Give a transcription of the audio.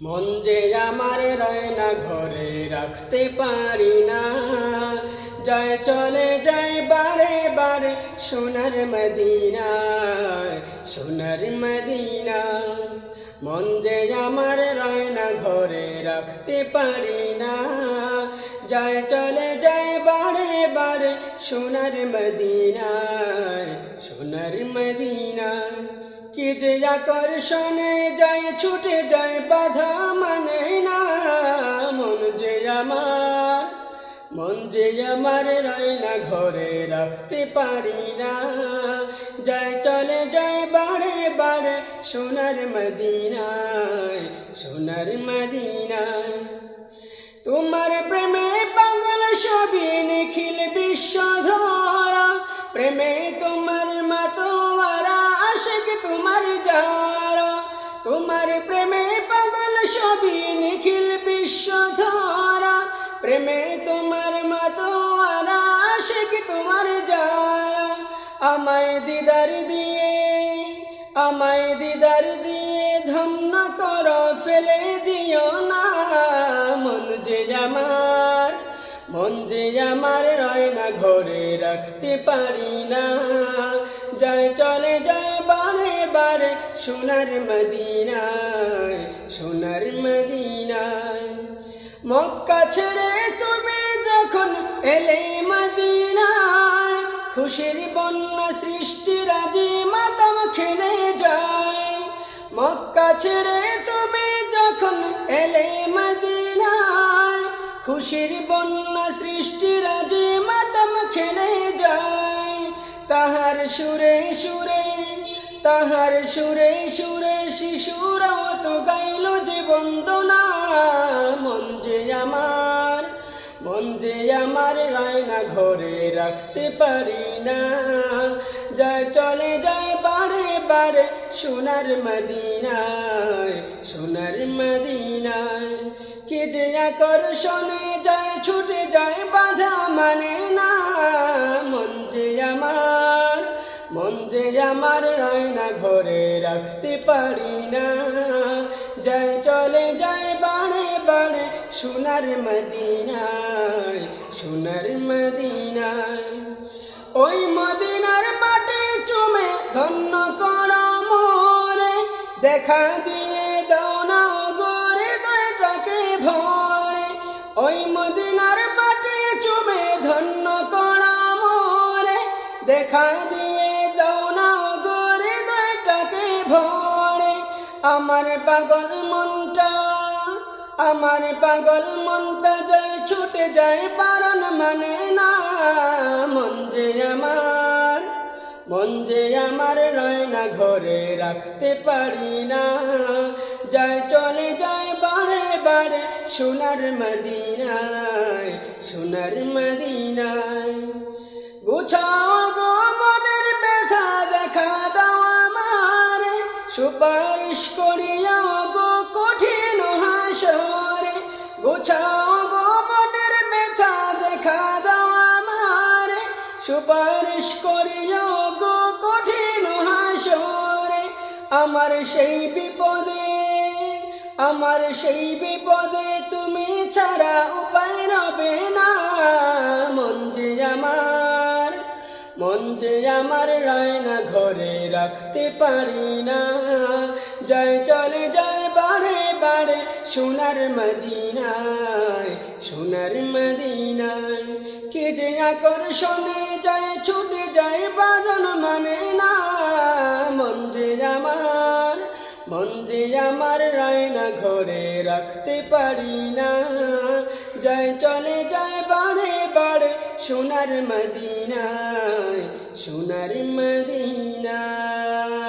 মন যে আমার রয় না ঘরে রাখতে পারি না, যায় চলে যায় বারে বারে সোনার মদিনা, সোনার মদিনা। মন যে আমার রয় না ঘরে রাখতে পারি না, যায় চলে যায় বারে বারে সোনার মদিনা, সোনার মদিনা। কি যে আকর্ষণে যায় ছুটে যায় বাধা মানে না, মন যে আমার, মন যে আমার রয় না ঘরে রাখতে পারি না, যায় চলে যায় বারে বারে সোনার মদিনায়, সোনার মদিনায়। তোমার প্রেমে পাগল সবই নিখিল বিশ্ব ধরা, প্রেমে তোমার মাতোয়ারা আশিক তোমার যারা। তোমার প্রেমে পাগল সবই নিখিল বিশ্ব ধরা, প্রেমে তোমার মাতোয়ারা আশিক তোমার যারা। আমায় দিদার দিয়ে, আমায় দিদার দিয়ে ধন্য কর ফেলে দিও না, মন যে আমার, মন যে আমার রয় না ঘরে রাখতে পারি না, যায় চলে যায় বারে বারে সোনার মদিনায়, সোনার মদিনায়। মক্কা ছেড়ে তুমি যখন এলে মদিনায়, খুশির বন্যা সৃষ্টি রাজি মাতাম খেলে যায়। মক্কা ছেড়ে তুমি যখন এলে মদিনায়, খুশির বন্যা সৃষ্টি রাজি মাতাম খেলে যায়। তাহার সুরে সুরে, তাহার সুরে সুরে শিশুরাও তো গাইল যে বন্দনা, মন যে আমার, মন যে আমার রয় না ঘরে রাখতে পারি না, যায় চলে যায় বারে বারে সোনার মদিনায়, সোনার মদিনায়। কি যে আকর্ষণে যায় ছুটে যায় বাধা মানে না, মন যে আমার, মন যে আমার রয় না ঘরে রাখতে পারি না, যায় চলে যায় বারে বারে সোনার মদিনায়, সোনার মদিনায়। ওই মদিনার মাটি চুমে ধন্য কর মোরে, দেখা দিয়ে দাও না গোরে দয়টাকে ভরে। ওই মদিনার মাটি চুমে ধন্য কর মোরে, দেখা দিয়ে দাও না গোরে দয়টাকে ভরে। আমার পাগল মনটা, আমার পাগল মনটা যায় ছুটে যায় বারণ মানে না, মন যে আমার, মন যে আমার রয় না ঘরে রাখতে পারি না, যায় চলে যায় বারে বারে সোনার মদিনায়, সোনার মদিনায়। গুছাও গো মনের ব্যথা দেখা দাও আমারে, সুপারিশ করিয়াও গো কঠিন হাসরে। গুছাও গো মনের ব্যথা দেখা দাও আমারে, সুপারিশ করিয়াও গো কঠিন হাসরে। আমার সেই বিপদে, আমার সেই বিপদে তুমি ছাড়া উপায় রবে না, মন যে আমার, মন যে আমার রয় না ঘরে রাখতে পারি না, যায় চলে যায় বারে বারে সোনার মদিনায়, সোনার মদিনায়। কি যে আকর্ষণে যায় ছুটে যায় বাজন মানে না, মন যে আমার, মন যে আমার রয় না ঘরে রাখতে পারি না, যায় চলে যায় বারে বারে সোনার মদিনায়, সোনার মদিনায়।